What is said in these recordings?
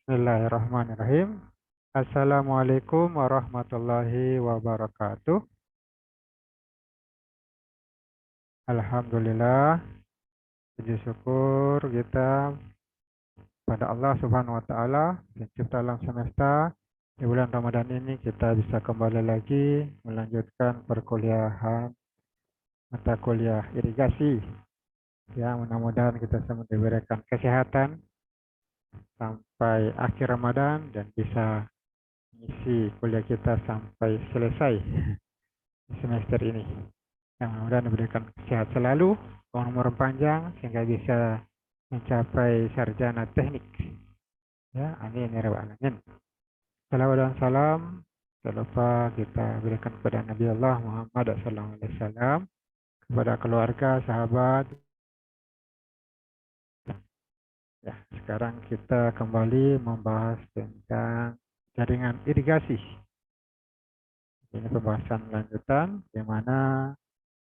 Bismillahirrahmanirrahim. Assalamualaikum warahmatullahi wabarakatuh. Alhamdulillah, puji syukur kita pada Allah Subhanahu wa Ta'ala, Pencipta alam semesta. Di bulan Ramadan ini kita bisa kembali lagi melanjutkan perkuliahan mata kuliah irigasi. Ya, mudah-mudahan kita semua diberikan kesehatan sampai akhir Ramadan dan bisa mengisi kuliah kita sampai selesai semester ini. Yang mudah-mudahan diberikan sehat selalu, umur panjang sehingga bisa mencapai sarjana teknik. Ya, amin ya rabbal alamin. Salawat dan salam tak lupa kita berikan kepada Nabi Allah Muhammad SAW, kepada keluarga, sahabat. Ya, sekarang kita kembali membahas tentang jaringan irigasi. Ini pembahasan lanjutan, di mana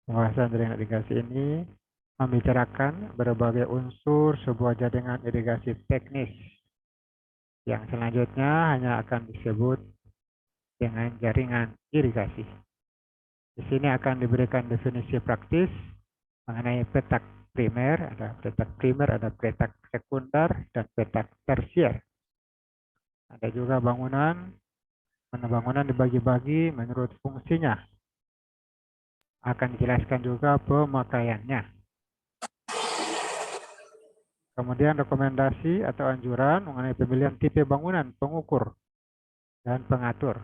pembahasan jaringan irigasi ini membicarakan berbagai unsur sebuah jaringan irigasi teknis. Yang selanjutnya hanya akan disebut dengan jaringan irigasi. Di sini akan diberikan definisi praktis mengenai petak primer, ada petak sekunder, dan petak tersier. Ada juga bangunan, mana bangunan dibagi-bagi menurut fungsinya. Akan dijelaskan juga pemakaiannya. Kemudian rekomendasi atau anjuran mengenai pemilihan tipe bangunan, pengukur, dan pengatur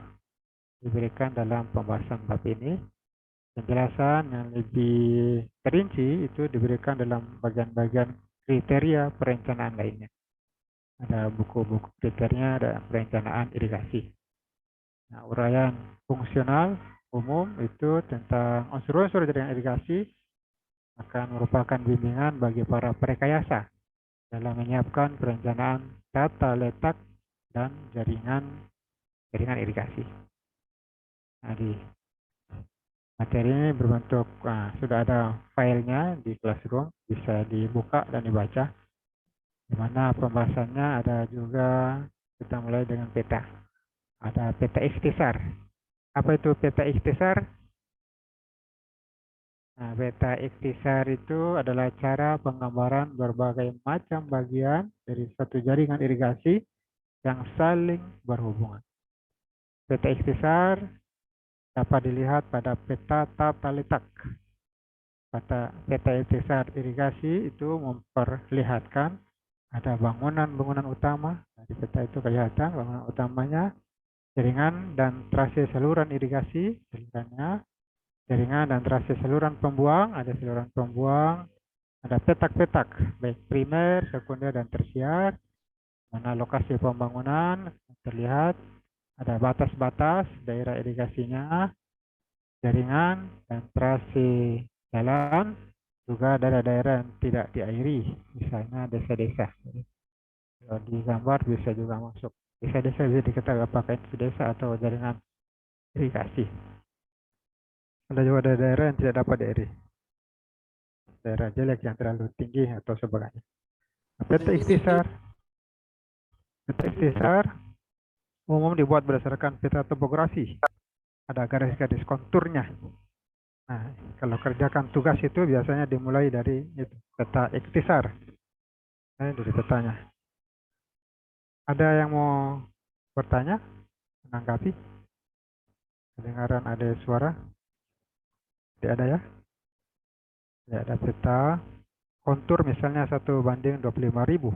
diberikan dalam pembahasan bab ini. Penjelasan yang lebih terinci itu diberikan dalam bagian-bagian kriteria perencanaan lainnya. Ada buku-buku kriteria dan perencanaan irigasi. Nah, uraian fungsional umum itu tentang unsur-unsur jaringan irigasi akan merupakan bimbingan bagi para perekayasa dalam menyiapkan perencanaan tata letak dan jaringan irigasi. Nah, di materi ini berbentuk, sudah ada filenya di Classroom, bisa dibuka dan dibaca. Di mana pembahasannya ada juga, kita mulai dengan peta. Ada peta ikhtisar. Apa itu peta ikhtisar? Nah, peta ikhtisar itu adalah cara penggambaran berbagai macam bagian dari suatu jaringan irigasi yang saling berhubungan. Peta ikhtisar dapat dilihat pada peta tata letak. Pada peta ikhtisar irigasi itu memperlihatkan ada bangunan-bangunan utama. Di peta itu kelihatan bangunan utamanya, jaringan dan trase saluran irigasi, jaringan dan trase saluran pembuang, ada saluran pembuang, ada petak-petak, baik primer, sekunder, dan tersier, mana lokasi pembangunan terlihat, ada batas-batas daerah irigasinya, jaringan dan trase jalan, juga daerah-daerah yang tidak diairi, misalnya desa-desa. Kalau di gambar bisa juga masuk. Desa-desa bisa diketahui apakah itu desa atau jaringan irigasi. Ada juga daerah yang tidak dapat diairi, daerah jelek yang terlalu tinggi atau sebagainya. Peta ikhtisar umum dibuat berdasarkan peta topografi. Ada garis-garis konturnya. Nah, kalau kerjakan tugas itu biasanya dimulai dari itu, peta ikhtisar. Nah, dari petanya. Ada yang mau bertanya, menanggapi? Kedengaran ada suara? Tidak ada ya? Tidak ada peta kontur misalnya 1:25.000.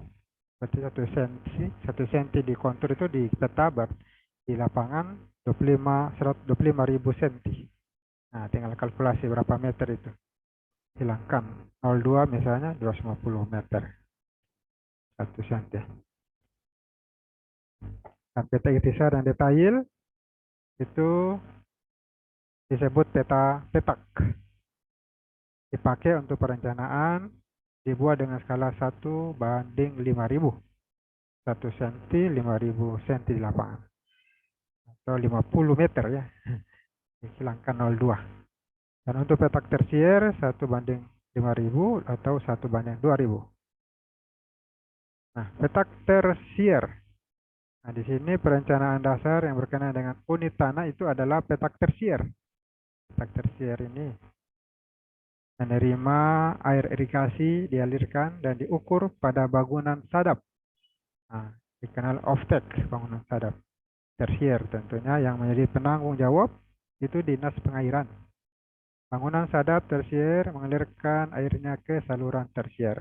Berarti 1 cm di kontur itu di peta di lapangan 25.000 cm. Nah, tinggal kalkulasi berapa meter itu. Hilangkan 0,2 misalnya 250 meter. 1 cm. Dan peta ikhtisar yang detail itu disebut peta petak. Dipakai untuk perencanaan, dibuat dengan skala 1:5.000. 1 cm 5.000 cm di lapangan. Atau 50 meter ya. Hilangkan 0,2. Dan untuk petak tersier 1:5.000 atau 1:2.000. Nah, petak tersier Nah, di sini perencanaan dasar yang berkenaan dengan unit tanah itu adalah petak tersier. Petak tersier ini menerima air irigasi dialirkan dan diukur pada bangunan sadap. Nah, dikenal off-take bangunan sadap. Tersier tentunya yang menjadi penanggung jawab itu Dinas Pengairan. Bangunan sadap tersier mengalirkan airnya ke saluran tersier.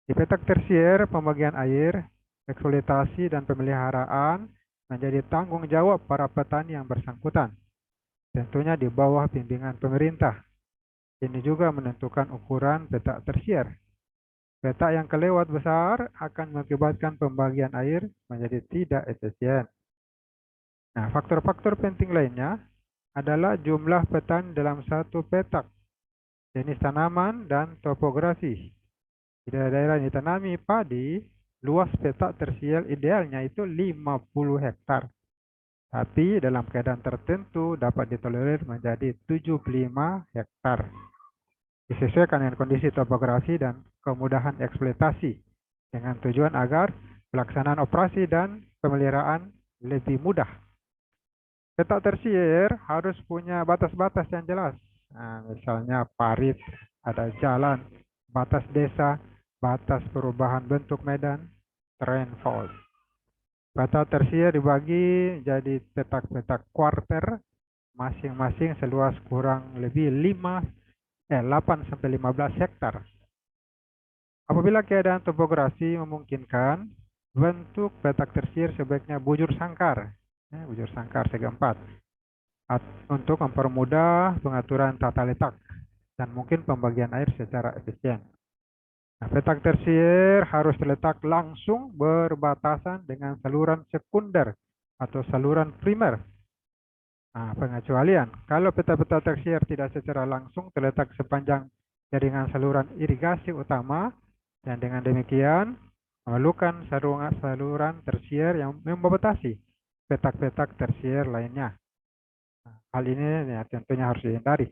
Di petak tersier, pembagian air, eksploitasi, dan pemeliharaan menjadi tanggung jawab para petani yang bersangkutan. Tentunya di bawah bimbingan pemerintah. Ini juga menentukan ukuran petak tersier. Petak yang kelewat besar akan mengakibatkan pembagian air menjadi tidak efisien. Nah, faktor-faktor penting lainnya adalah jumlah petani dalam satu petak, jenis tanaman, dan topografi. Di daerah-daerah yang ditanami padi, luas petak tersier idealnya itu 50 hektar. Tapi dalam keadaan tertentu dapat ditolerir menjadi 75 hektar. Disesuaikan dengan kondisi topografi dan kemudahan eksploitasi dengan tujuan agar pelaksanaan operasi dan pemeliharaan lebih mudah. Petak tersier harus punya batas-batas yang jelas. Nah, misalnya parit, ada jalan, batas desa, batas perubahan bentuk medan, terrain fault. Petak tersier dibagi jadi petak-petak kuarter, masing-masing seluas kurang lebih 8-15 hektar. Apabila keadaan topografi memungkinkan, bentuk petak tersier sebaiknya bujur sangkar, bujur sangkar segi 4, untuk mempermudah pengaturan tata letak dan mungkin pembagian air secara efisien. Nah, petak tersier harus terletak langsung berbatasan dengan saluran sekunder atau saluran primer. Nah, pengecualian, kalau petak-petak tersier tidak secara langsung terletak sepanjang jaringan saluran irigasi utama, dan dengan demikian memerlukan saluran tersier yang membatasi petak-petak tersier lainnya. Nah, hal ini ya, tentunya harus dihindari.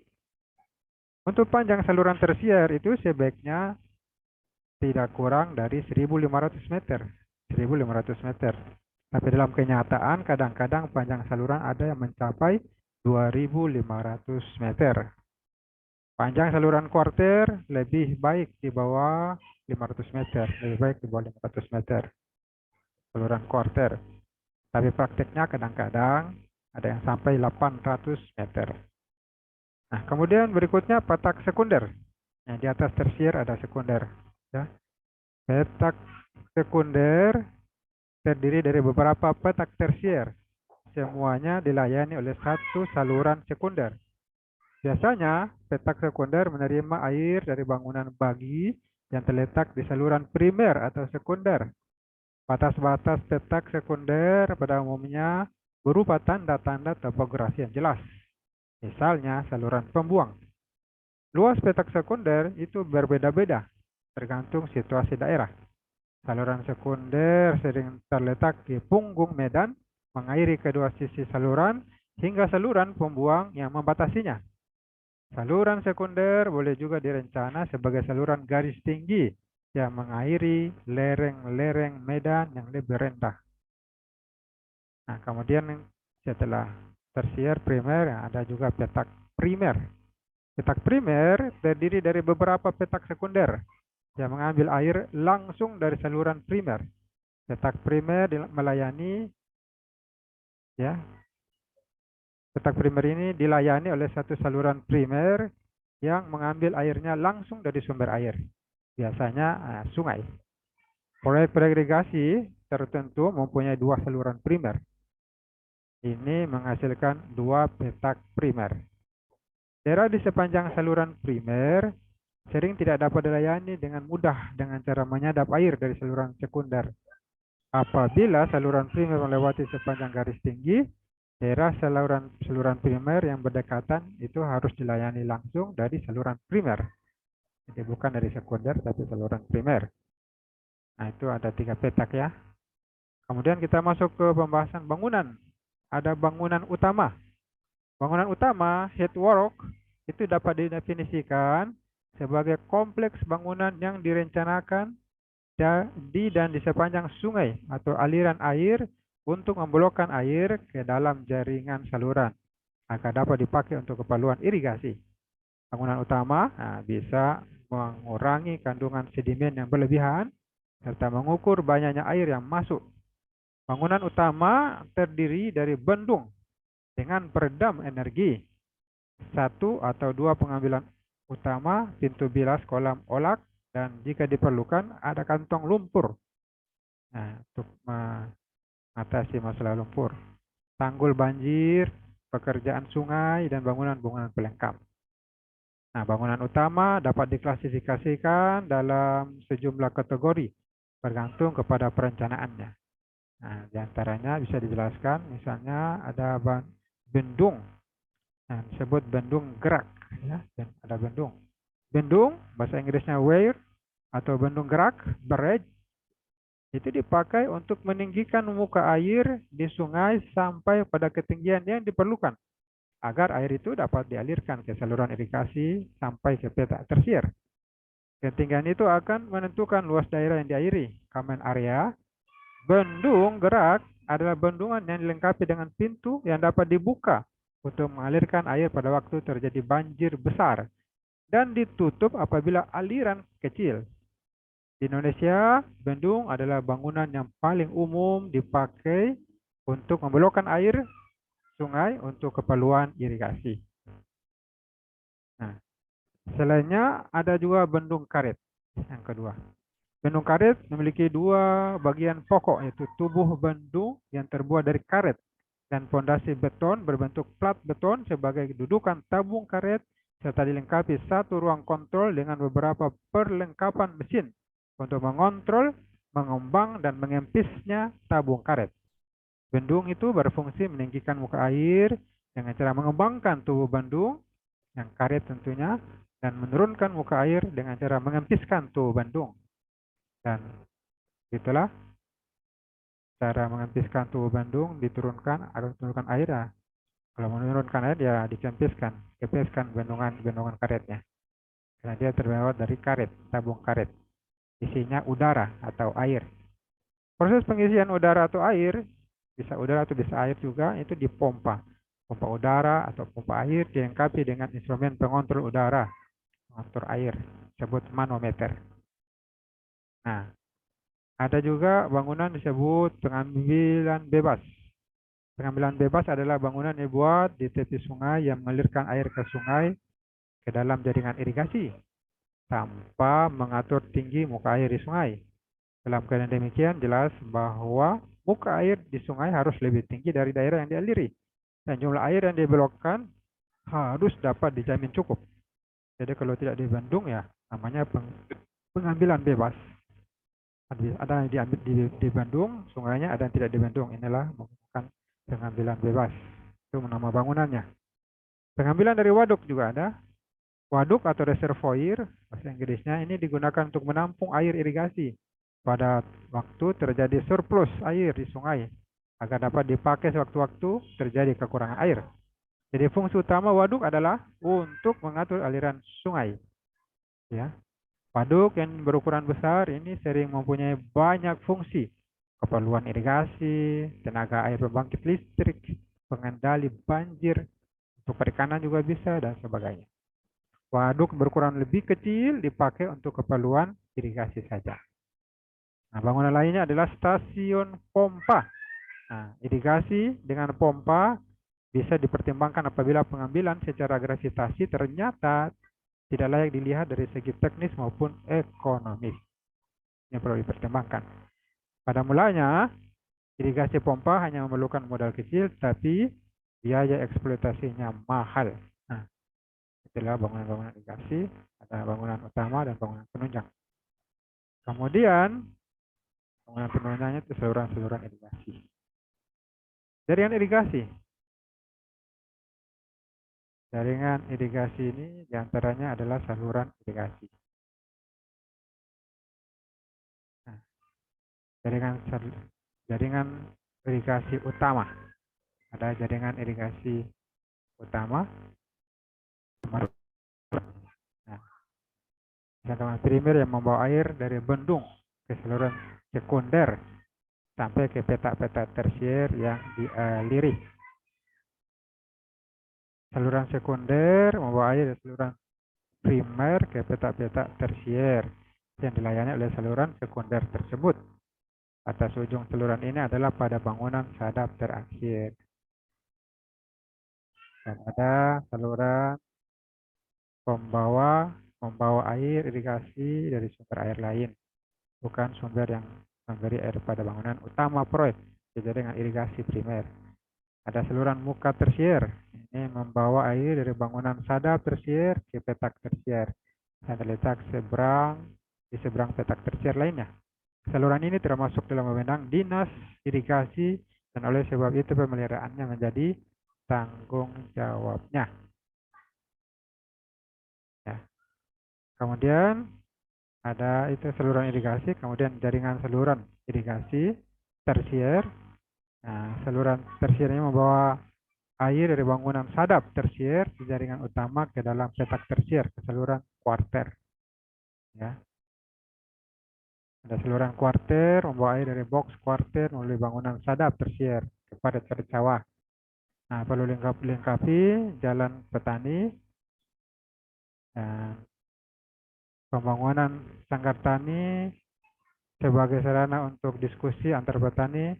Untuk panjang saluran tersier itu sebaiknya tidak kurang dari 1.500 meter. 1.500 meter. Tapi dalam kenyataan kadang-kadang panjang saluran ada yang mencapai 2.500 meter. Panjang saluran kuarter lebih baik di bawah 500 meter. Lebih baik di bawah 500 meter. Saluran kuarter. Tapi prakteknya kadang-kadang ada yang sampai 800 meter. Nah, kemudian berikutnya petak sekunder. Yang di atas tersier ada sekunder. Ya. Petak sekunder terdiri dari beberapa petak tersier. Semuanya dilayani oleh satu saluran sekunder. Biasanya, petak sekunder menerima air dari bangunan bagi yang terletak di saluran primer atau sekunder. Batas-batas petak sekunder pada umumnya berupa tanda-tanda topografi yang jelas. Misalnya, saluran pembuang. Luas petak sekunder itu berbeda-beda, tergantung situasi daerah. Saluran sekunder sering terletak di punggung medan, mengairi kedua sisi saluran, hingga saluran pembuang yang membatasinya. Saluran sekunder boleh juga direncana sebagai saluran garis tinggi yang mengairi lereng-lereng medan yang lebih rendah. Nah, kemudian setelah tersier primer, ada juga petak primer. Petak primer terdiri dari beberapa petak sekunder yang mengambil air langsung dari saluran primer. Petak primer melayani, ya, petak primer ini dilayani oleh satu saluran primer yang mengambil airnya langsung dari sumber air, biasanya sungai. Proyek-proyek irigasi tertentu mempunyai dua saluran primer. Ini menghasilkan dua petak primer. Daerah di sepanjang saluran primer sering tidak dapat dilayani dengan mudah dengan cara menyadap air dari saluran sekunder. Apabila saluran primer melewati sepanjang garis tinggi, daerah saluran primer yang berdekatan itu harus dilayani langsung dari saluran primer. Jadi bukan dari sekunder, tapi saluran primer. Nah, itu ada 3 petak ya. Kemudian kita masuk ke pembahasan bangunan. Ada bangunan utama. Bangunan utama, headwork, itu dapat didefinisikan sebagai kompleks bangunan yang direncanakan di dan di sepanjang sungai atau aliran air untuk membelokkan air ke dalam jaringan saluran agar dapat dipakai untuk keperluan irigasi. Bangunan utama bisa mengurangi kandungan sedimen yang berlebihan serta mengukur banyaknya air yang masuk. Bangunan utama terdiri dari bendung dengan peredam energi, satu atau dua pengambilan utama, pintu bilas, kolam olak, dan jika diperlukan ada kantong lumpur untuk mengatasi masalah lumpur, tanggul banjir, pekerjaan sungai, dan bangunan-bangunan pelengkap. Nah, bangunan utama dapat diklasifikasikan dalam sejumlah kategori bergantung kepada perencanaannya. Nah, diantaranya bisa dijelaskan, misalnya ada bendung, disebut bendung gerak, ya, dan ada bendung. Bendung, bahasa Inggrisnya weir, atau bendung gerak, barrage, itu dipakai untuk meninggikan muka air di sungai sampai pada ketinggian yang diperlukan, agar air itu dapat dialirkan ke saluran irigasi sampai ke petak tersier. Ketinggian itu akan menentukan luas daerah yang diairi, common area. Bendung gerak adalah bendungan yang dilengkapi dengan pintu yang dapat dibuka untuk mengalirkan air pada waktu terjadi banjir besar dan ditutup apabila aliran kecil. Di Indonesia, bendung adalah bangunan yang paling umum dipakai untuk membelokkan air sungai untuk keperluan irigasi. Nah, selainnya ada juga bendung karet yang kedua. Bendung karet memiliki dua bagian pokok, yaitu tubuh bendung yang terbuat dari karet dan fondasi beton berbentuk plat beton sebagai dudukan tabung karet, serta dilengkapi satu ruang kontrol dengan beberapa perlengkapan mesin untuk mengontrol, mengembang, dan mengempisnya tabung karet. Bendung itu berfungsi meninggikan muka air dengan cara mengembangkan tubuh bendung, yang karet tentunya, dan menurunkan muka air dengan cara mengempiskan tubuh bendung. Dan itulah cara mengempiskan tubuh bendung, diturunkan agar menurunkan air. Kalau menurunkan air ya dikempiskan bendungan karetnya. Karena dia terbuat dari karet, tabung karet. Isinya udara atau air. Proses pengisian udara atau air, bisa udara atau bisa air juga, itu dipompa. Pompa udara atau pompa air dilengkapi dengan instrumen pengontrol udara, pengontrol air, disebut manometer. Nah, ada juga bangunan disebut pengambilan bebas. Pengambilan bebas adalah bangunan yang dibuat di tepi sungai yang mengalirkan air ke sungai ke dalam jaringan irigasi tanpa mengatur tinggi muka air di sungai. Dalam keadaan demikian, jelas bahwa muka air di sungai harus lebih tinggi dari daerah yang dialiri, dan jumlah air yang dibelokkan harus dapat dijamin cukup. Jadi kalau tidak dibendung ya namanya pengambilan bebas. Ada yang diambil di Bandung, sungainya ada yang tidak di Bandung. Inilah menggunakan pengambilan bebas. Itu nama bangunannya. Pengambilan dari waduk juga ada. Waduk atau reservoir, bahasa Inggrisnya, ini digunakan untuk menampung air irigasi pada waktu terjadi surplus air di sungai, agar dapat dipakai sewaktu-waktu terjadi kekurangan air. Jadi fungsi utama waduk adalah untuk mengatur aliran sungai. Ya, waduk yang berukuran besar ini sering mempunyai banyak fungsi, keperluan irigasi, tenaga air pembangkit listrik, pengendali banjir, untuk perikanan juga bisa, dan sebagainya. Waduk berukuran lebih kecil dipakai untuk keperluan irigasi saja. Nah, bangunan lainnya adalah stasiun pompa. Nah, irigasi dengan pompa bisa dipertimbangkan apabila pengambilan secara gravitasi ternyata tidak layak dilihat dari segi teknis maupun ekonomis. Ini perlu dipertimbangkan. Pada mulanya, irigasi pompa hanya memerlukan modal kecil, tapi biaya eksploitasinya mahal. Nah, itulah bangunan-bangunan irigasi, ada bangunan utama dan bangunan penunjang. Kemudian, bangunan penunjangnya itu saluran-saluran irigasi. Jaringan irigasi. Jaringan irigasi ini diantaranya adalah saluran irigasi. Nah, jaringan irigasi utama. Ada jaringan irigasi utama. Nah, saluran primer yang membawa air dari bendung ke saluran sekunder sampai ke petak-petak tersier yang dialiri. Saluran sekunder membawa air dari saluran primer ke petak-petak tersier yang dilayani oleh saluran sekunder tersebut. Atas ujung saluran ini adalah pada bangunan sadap terakhir. Dan ada saluran membawa air irigasi dari sumber air lain, bukan sumber yang memberi air pada bangunan utama proyek, jaringan irigasi primer. Ada saluran muka tersier, ini membawa air dari bangunan sadap tersier ke petak tersier yang terletak di seberang petak tersier lainnya. Saluran ini termasuk dalam wewenang dinas irigasi dan oleh sebab itu pemeliharaannya menjadi tanggung jawabnya. Ya. Kemudian ada itu saluran irigasi, kemudian jaringan saluran irigasi tersier. Nah, saluran tersier ini membawa air dari bangunan sadap tersier di jaringan utama ke dalam petak tersier ke saluran kuarter. Ya. Ada saluran kuarter membawa air dari box kuarter melalui bangunan sadap tersier kepada sawah. Nah, perlu lengkapi jalan petani dan pembangunan sanggar tani sebagai sarana untuk diskusi antar petani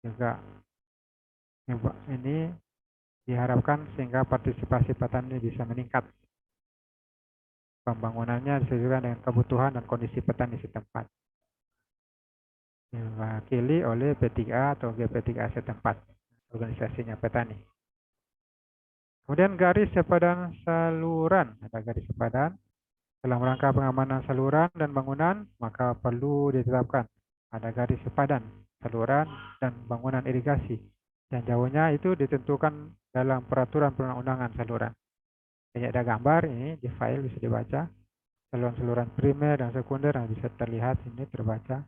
juga ini diharapkan sehingga partisipasi petani bisa meningkat. Pembangunannya disesuaikan dengan kebutuhan dan kondisi petani setempat. Diwakili oleh P3A atau GP3A setempat, organisasinya petani. Kemudian garis sepadan saluran. Ada garis sepadan. Dalam rangka pengamanan saluran dan bangunan, maka perlu ditetapkan ada garis sepadan saluran dan bangunan irigasi. Yang jauhnya itu ditentukan dalam peraturan perundang-undangan saluran. Ini ada gambar ini di file bisa dibaca. Saluran-saluran primer dan sekunder yang bisa terlihat ini terbaca.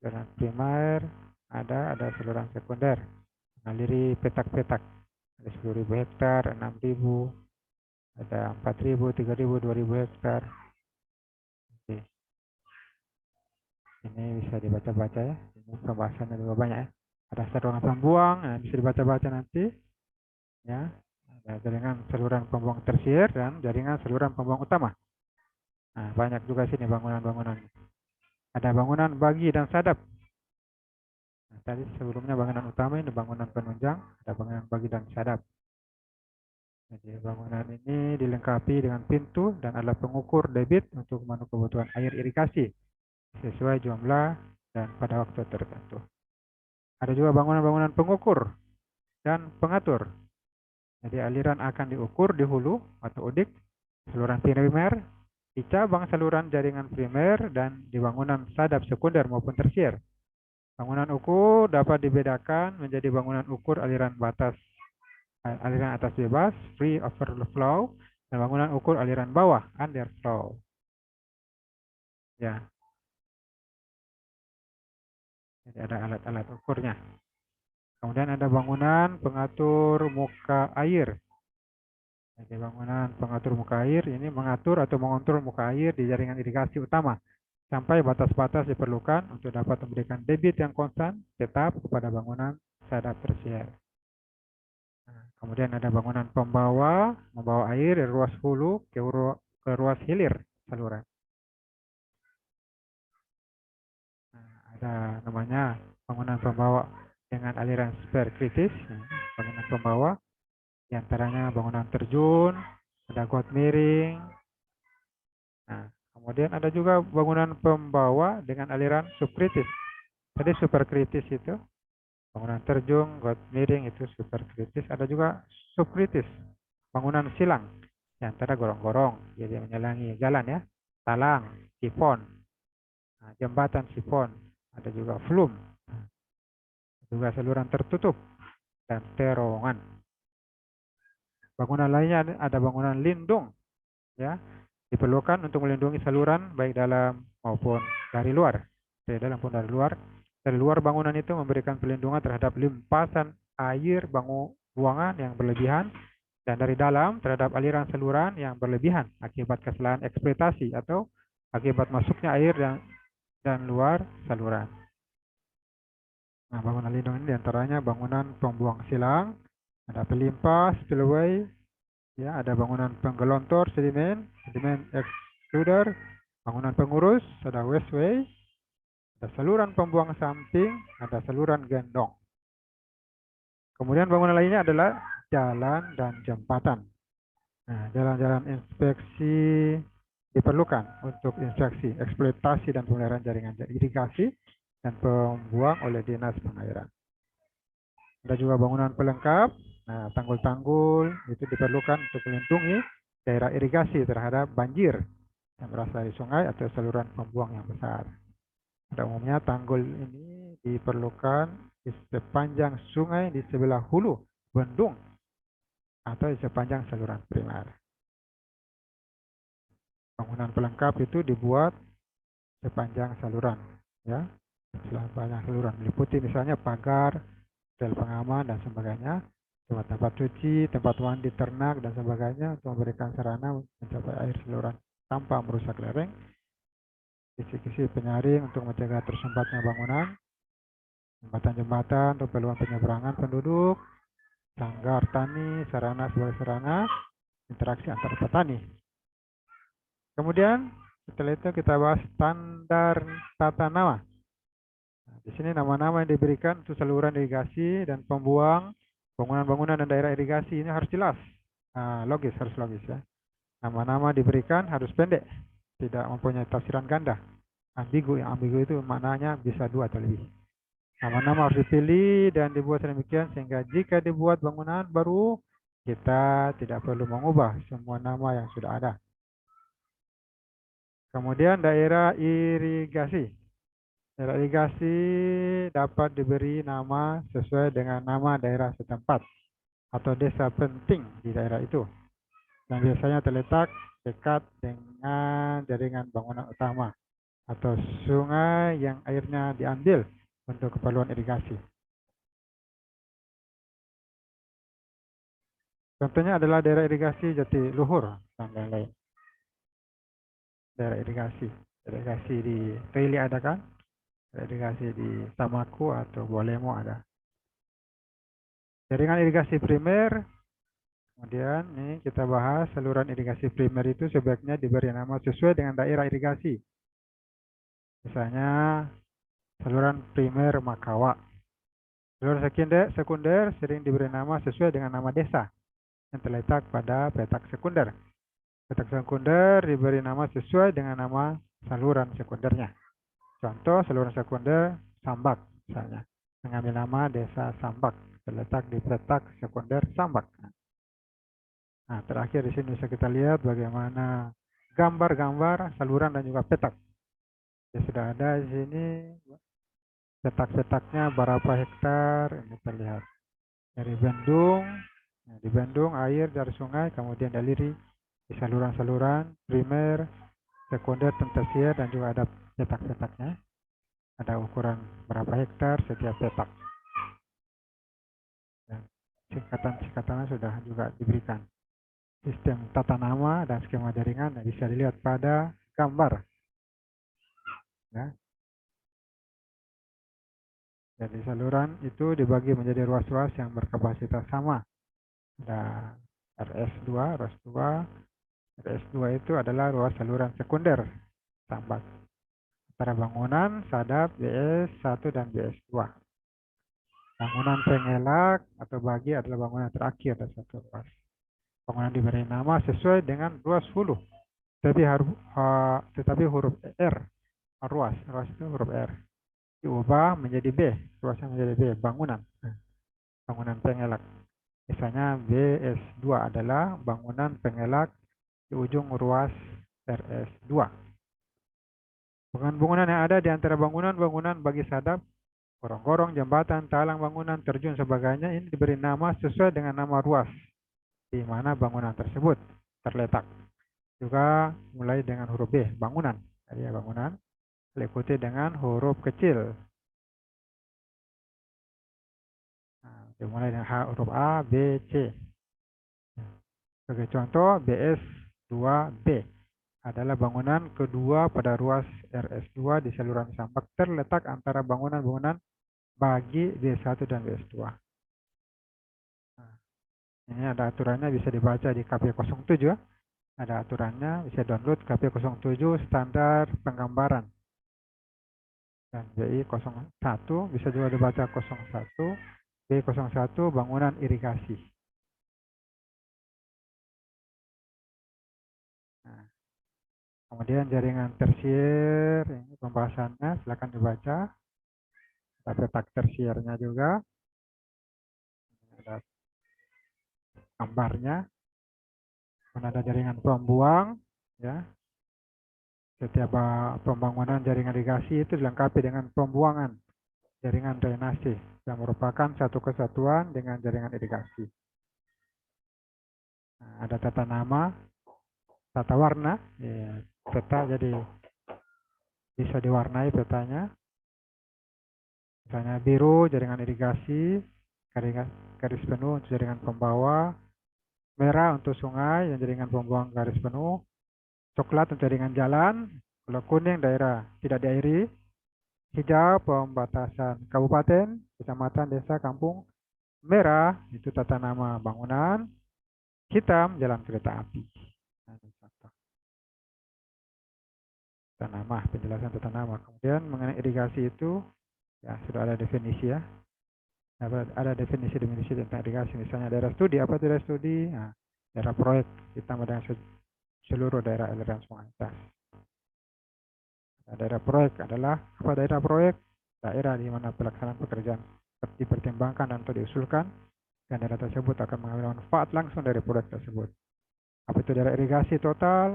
Saluran primer ada saluran sekunder. Mengaliri petak-petak. Ada 10.000 hektar, 6.000, ada 4.000, 3.000, 2.000 hektar. Oke. Ini bisa dibaca-baca ya. Ini pembahasannya juga banyak ya. Ada saluran pembuang, nah bisa dibaca-baca nanti. Ya, ada jaringan saluran pembuang tersier dan jaringan saluran pembuang utama. Nah, banyak juga sini bangunan-bangunan. Ada bangunan bagi dan sadap. Nah, tadi sebelumnya bangunan utama ini bangunan penunjang, ada bangunan bagi dan sadap. Jadi bangunan ini dilengkapi dengan pintu dan alat pengukur debit untuk memenuhi kebutuhan air irigasi sesuai jumlah dan pada waktu tertentu. Ada juga bangunan-bangunan pengukur dan pengatur. Jadi aliran akan diukur di hulu atau udik, saluran primer, di cabang saluran jaringan primer, dan di bangunan sadap sekunder maupun tersier. Bangunan ukur dapat dibedakan menjadi bangunan ukur aliran atas bebas, free overflow, dan bangunan ukur aliran bawah, underflow. Ya. Jadi ada alat-alat ukurnya. Kemudian ada bangunan pengatur muka air. Jadi bangunan pengatur muka air ini mengatur atau mengontrol muka air di jaringan irigasi utama sampai batas-batas diperlukan untuk dapat memberikan debit yang konstan tetap kepada bangunan sadap tersier. Nah, kemudian ada bangunan membawa air dari ruas hulu ke ruas hilir saluran. Nah, ada namanya bangunan pembawa dengan aliran super kritis, bangunan pembawa, diantaranya bangunan terjun, ada got miring. Nah, kemudian ada juga bangunan pembawa dengan aliran subkritis. Tadi superkritis itu bangunan terjun, got miring itu superkritis. Ada juga subkritis, bangunan silang, diantara gorong-gorong, jadi menyelangi jalan ya, talang, sifon, nah, jembatan sifon, ada juga flum, juga saluran tertutup dan terowongan. Bangunan lainnya ada bangunan lindung, ya, diperlukan untuk melindungi saluran baik dalam maupun dari luar. Dari dalam maupun dari luar. Dari luar bangunan itu memberikan perlindungan terhadap limpasan air buangan yang berlebihan, dan dari dalam terhadap aliran saluran yang berlebihan akibat kesalahan eksploitasi atau akibat masuknya air dan luar saluran. Nah, bangunan lindung ini diantaranya bangunan pembuang silang, ada pelimpas, spillway, ya, ada bangunan penggelontor sedimen, sedimen excluder, bangunan pengurus, ada wasteway, ada saluran pembuang samping, ada saluran gendong. Kemudian bangunan lainnya adalah jalan dan jembatan. Nah, jalan-jalan inspeksi diperlukan untuk inspeksi, eksploitasi dan pemeliharaan jaringan irigasi dan pembuang oleh dinas pengairan. Ada juga bangunan pelengkap. Nah, tanggul-tanggul itu diperlukan untuk melindungi daerah irigasi terhadap banjir yang berasal dari sungai atau saluran pembuang yang besar. Pada umumnya tanggul ini diperlukan di sepanjang sungai di sebelah hulu bendung atau di sepanjang saluran primer. Bangunan pelengkap itu dibuat sepanjang saluran, ya, sepanjang saluran meliputi misalnya pagar, rel pengaman dan sebagainya, tempat-tempat cuci, tempat mandi ternak dan sebagainya untuk memberikan sarana mencapai air saluran tanpa merusak lereng, kisi-kisi penyaring untuk mencegah tersumbatnya bangunan, jembatan-jembatan untuk peluang penyeberangan penduduk, sanggar tani, sarana sebagai sarana interaksi antar petani. Kemudian setelah itu kita bahas standar tata nama. Nah, di sini nama-nama yang diberikan untuk saluran irigasi dan pembuang, bangunan-bangunan dan daerah irigasi ini harus jelas, logis, harus logis ya. Nama-nama diberikan harus pendek, tidak mempunyai tafsiran ganda, ambigu. Yang ambigu itu maknanya bisa dua atau lebih. Nama-nama harus dipilih dan dibuat sedemikian sehingga jika dibuat bangunan baru, kita tidak perlu mengubah semua nama yang sudah ada. Kemudian daerah irigasi. Daerah irigasi dapat diberi nama sesuai dengan nama daerah setempat atau desa penting di daerah itu. Dan biasanya terletak dekat dengan jaringan bangunan utama atau sungai yang airnya diambil untuk keperluan irigasi. Contohnya adalah daerah irigasi Jatiluhur dan lain-lain. Daerah irigasi di Rili ada kan? Daerah irigasi di Samaku atau Bolemo ada. Jaringan irigasi primer. Kemudian nih kita bahas saluran irigasi primer itu sebaiknya diberi nama sesuai dengan daerah irigasi. Misalnya saluran primer Makawa. Saluran sekunder sering diberi nama sesuai dengan nama desa yang terletak pada petak sekunder. Petak sekunder diberi nama sesuai dengan nama saluran sekundernya. Contoh saluran sekunder Sambak misalnya, mengambil nama desa Sambak, terletak di petak sekunder Sambak. Nah, terakhir di sini bisa kita lihat bagaimana gambar-gambar saluran dan juga petak. Ya, sudah ada di sini petak-petaknya berapa hektar ini terlihat. Dari bendung, nah, di bendung air dari sungai kemudian dialiri di saluran-saluran primer, sekunder, dan tersier dan juga ada petak-petaknya. Ada ukuran berapa hektar setiap petak. Dan singkatan-singkatannya sudah juga diberikan. Sistem tata nama dan skema jaringan yang bisa dilihat pada gambar. Ya. Jadi saluran itu dibagi menjadi ruas-ruas yang berkapasitas sama. Ada RS2, RS2 itu adalah ruas saluran sekunder tambak antara bangunan, sadap, BS1 dan BS2. Bangunan pengelak atau bagi adalah bangunan terakhir dari satu ruas. Bangunan diberi nama sesuai dengan ruas hulu, tetapi huruf R, ruas itu huruf R diubah menjadi B, ruasnya menjadi B, bangunan pengelak. Misalnya BS2 adalah bangunan pengelak di ujung ruas RS2. Bangunan yang ada di antara bangunan bagi sadap, gorong-gorong, jembatan, talang bangunan, terjun, sebagainya ini diberi nama sesuai dengan nama ruas di mana bangunan tersebut terletak. Juga mulai dengan huruf B, bangunan. Jadi bangunan diikuti dengan huruf kecil. Nah, dimulai dengan huruf A, B, C. Sebagai contoh, BS2B adalah bangunan kedua pada ruas RS2 di saluran Sambak, terletak antara bangunan-bangunan bagi B1 dan B2. Nah, ini ada aturannya, bisa dibaca di KP07. Ada aturannya, bisa download KP07 standar penggambaran. Dan BI01 bisa juga dibaca 01, B01 bangunan irigasi. Nah, kemudian jaringan tersier, ini pembahasannya, silakan dibaca. Petak tersiernya juga, ada gambarnya. Ada jaringan pembuang, ya. Setiap pembangunan jaringan irigasi itu dilengkapi dengan pembuangan jaringan drainase yang merupakan satu kesatuan dengan jaringan irigasi. Nah, ada tata nama, tata warna, ya, peta jadi bisa diwarnai petanya. Misalnya biru jaringan irigasi, garis penuh untuk jaringan pembawa, merah untuk sungai yang jaringan pembuang garis penuh, coklat untuk jaringan jalan, kalau kuning daerah tidak diairi, hijau pembatasan kabupaten, kecamatan, desa, kampung, merah itu tata nama bangunan, hitam jalan kereta api. Nah, tata nama, penjelasan tata nama. Kemudian mengenai irigasi itu ya sudah ada definisi ya. Ada definisi-definisi tentang irigasi. Misalnya daerah studi, apa daerah studi? Nah, daerah proyek ditambah dengan seluruh daerah aliran sungai. Nah, daerah proyek adalah apa daerah proyek? Daerah di mana pelaksanaan pekerjaan dipertimbangkan dan atau diusulkan, dan daerah tersebut akan mengambil manfaat langsung dari proyek tersebut. Apa itu daerah irigasi total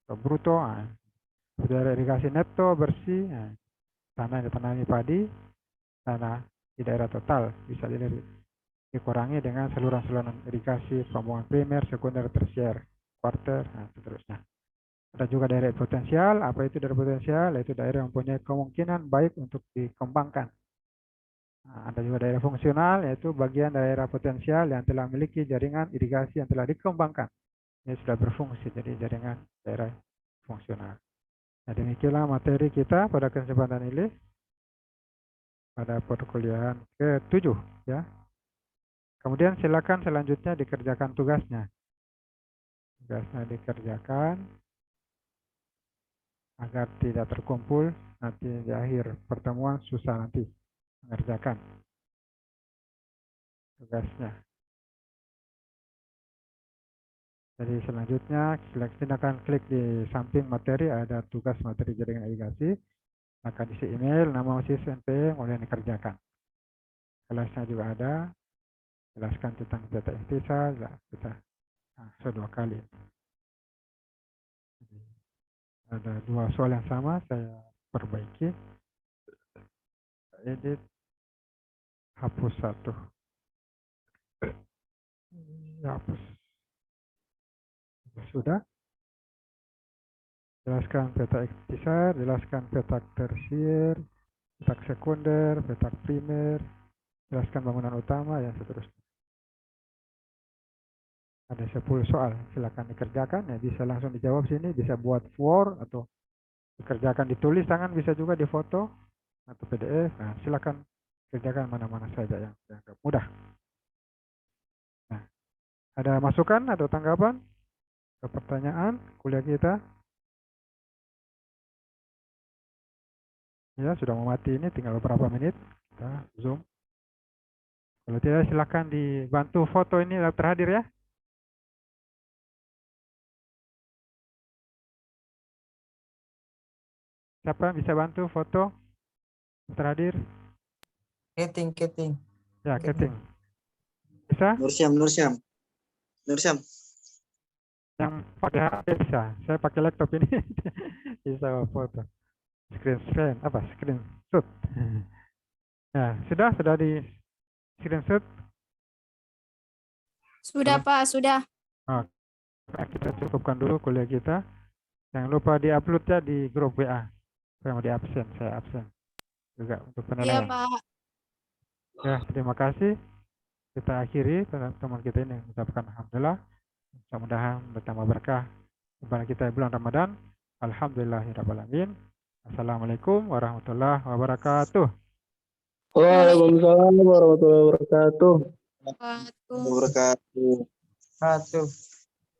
atau bruto? Daerah irigasi neto bersih, tanah yang ditanami padi, tanah di daerah total bisa dikurangi dengan saluran-saluran irigasi, pembuangan primer, sekunder, tersier, quarter, dan seterusnya. Ada juga daerah potensial. Apa itu daerah potensial? Yaitu daerah yang mempunyai kemungkinan baik untuk dikembangkan. Nah, ada juga daerah fungsional, yaitu bagian daerah potensial yang telah memiliki jaringan irigasi yang telah dikembangkan. Ini sudah berfungsi, jadi jaringan daerah fungsional. Nah, demikianlah materi kita pada kesempatan ini, pada perkuliahan ke-7. Ya. Kemudian silakan selanjutnya dikerjakan tugasnya. Tugasnya dikerjakan agar tidak terkumpul nanti di akhir pertemuan susah nanti mengerjakan tugasnya. Jadi selanjutnya silakan klik di samping materi, ada tugas materi jaringan irigasi, maka isi email, nama mahasiswa SMP, kemudian dikerjakan. Kelasnya juga ada, jelaskan tentang data ihtisas, kita dua kali. Ada dua soal yang sama, saya perbaiki, edit, hapus satu, hapus. Sudah. Jelaskan petak ihtisas, jelaskan petak tersier, petak sekunder, petak primer, jelaskan bangunan utama, dan seterusnya. Ada 10 soal, silakan dikerjakan, ya bisa langsung dijawab sini, bisa buat Word atau dikerjakan ditulis tangan, bisa juga di foto atau PDF. Nah, silakan kerjakan mana-mana saja yang dianggap mudah. Nah, ada masukan atau tanggapan ke pertanyaan kuliah kita? Ya, sudah mau mati ini, tinggal beberapa menit. Kita zoom. Kalau tidak, silakan dibantu foto ini terhadir ya. Siapa bisa bantu foto terhadir? Keting. Ya, Keting. Bisa? Nursyam. Yang pakai HP bisa. Saya pakai laptop ini. Bisa foto. Screenshot. Ya, sudah di screenshot. Sudah, Pak, sudah. Nah, kita cukupkan dulu kuliah kita. Jangan lupa di-upload ya di grup WA. Saya mau di-absen, saya absen juga untuk Iya, penilaian. Pak. Ya, terima kasih. Kita akhiri teman kita ini mengucapkan alhamdulillah. Mudah-mudahan bertambah berkah kepada kita bulan Ramadan. Alhamdulillahirabbil alamin. Assalamualaikum warahmatullahi wabarakatuh. Waalaikumsalam warahmatullahi wabarakatuh. Wabarakatuh.